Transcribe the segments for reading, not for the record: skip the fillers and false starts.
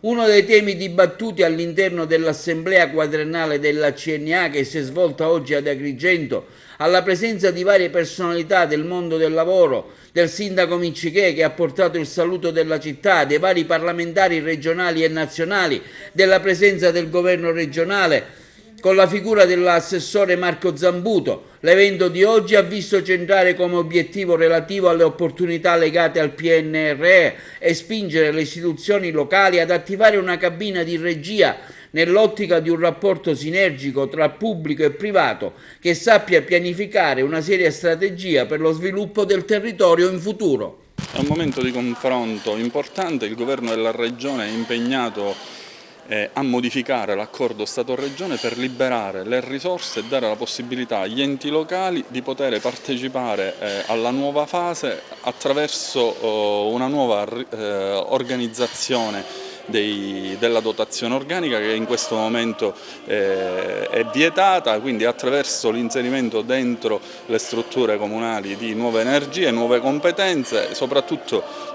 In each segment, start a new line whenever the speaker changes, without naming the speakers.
Uno dei temi dibattuti all'interno dell'assemblea quadriennale della CNA che si è svolta oggi ad Agrigento, alla presenza di varie personalità del mondo del lavoro, del sindaco Miccichè che ha portato il saluto della città, dei vari parlamentari regionali e nazionali, della presenza del governo regionale, con la figura dell'assessore Marco Zambuto. L'evento di oggi ha visto centrare come obiettivo relativo alle opportunità legate al PNRR e spingere le istituzioni locali ad attivare una cabina di regia nell'ottica di un rapporto sinergico tra pubblico e privato che sappia pianificare una seria strategia per lo sviluppo del territorio in futuro.
È un momento di confronto importante, il governo della regione è impegnato a modificare l'accordo Stato-Regione per liberare le risorse e dare la possibilità agli enti locali di poter partecipare alla nuova fase attraverso una nuova organizzazione della dotazione organica che in questo momento è vietata, quindi attraverso l'inserimento dentro le strutture comunali di nuove energie, nuove competenze, soprattutto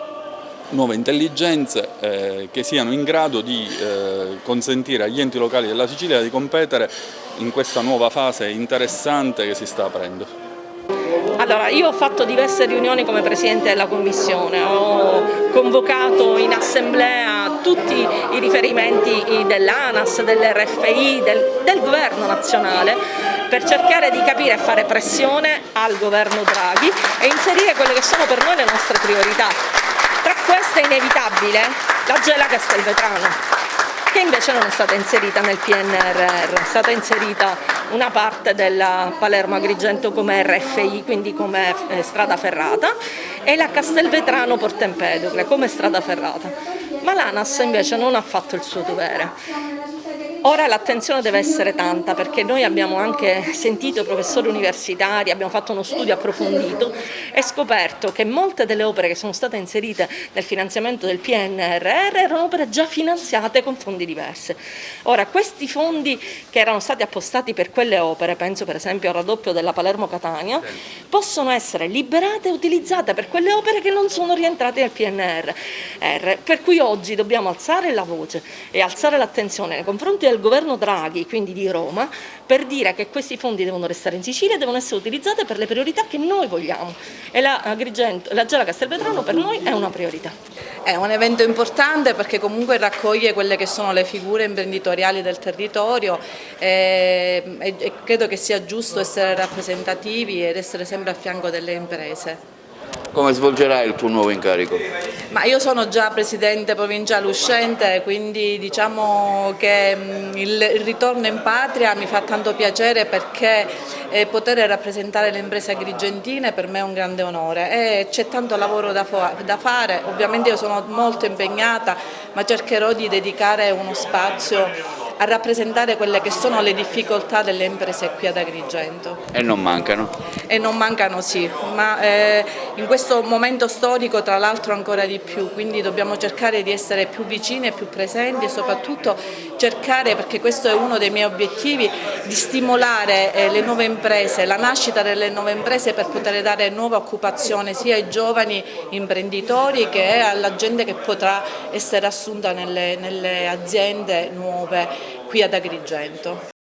nuove intelligenze che siano in grado di consentire agli enti locali della Sicilia di competere in questa nuova fase interessante che si sta aprendo.
Allora, io ho fatto diverse riunioni come Presidente della Commissione, ho convocato in assemblea tutti i riferimenti dell'ANAS, dell'RFI, del Governo nazionale per cercare di capire e fare pressione al Governo Draghi e inserire quelle che sono per noi le nostre priorità. Tra queste è inevitabile la Gela Castelvetrano, che invece non è stata inserita nel PNRR, è stata inserita una parte della Palermo-Agrigento come RFI, quindi come strada ferrata, e la Castelvetrano-Porto Empedocle come strada ferrata. Ma l'ANAS invece non ha fatto il suo dovere. Ora l'attenzione deve essere tanta perché noi abbiamo anche sentito professori universitari, abbiamo fatto uno studio approfondito e scoperto che molte delle opere che sono state inserite nel finanziamento del PNRR erano opere già finanziate con fondi diversi. Ora questi fondi che erano stati appostati per quelle opere, penso per esempio al raddoppio della Palermo-Catania, possono essere liberate e utilizzate per quelle opere che non sono rientrate nel PNRR, per cui oggi dobbiamo alzare la voce e alzare l'attenzione nei confronti del governo Draghi, quindi di Roma, per dire che questi fondi devono restare in Sicilia e devono essere utilizzati per le priorità che noi vogliamo e la Gela Castelvetrano per noi è una priorità.
È un evento importante perché comunque raccoglie quelle che sono le figure imprenditoriali del territorio e credo che sia giusto essere rappresentativi ed essere sempre a fianco delle imprese.
Come svolgerai il tuo nuovo incarico?
Ma io sono già presidente provinciale uscente, quindi diciamo che il ritorno in patria mi fa tanto piacere perché poter rappresentare le imprese agrigentine per me è un grande onore e c'è tanto lavoro da fare, ovviamente io sono molto impegnata ma cercherò di dedicare uno spazio a rappresentare quelle che sono le difficoltà delle imprese qui ad Agrigento.
E non mancano?
E non mancano sì, ma in questo momento storico tra l'altro ancora di più, quindi dobbiamo cercare di essere più vicini e più presenti e soprattutto cercare, perché questo è uno dei miei obiettivi, di stimolare le nuove imprese, la nascita delle nuove imprese per poter dare nuova occupazione sia ai giovani imprenditori che alla gente che potrà essere assunta nelle aziende nuove qui ad Agrigento.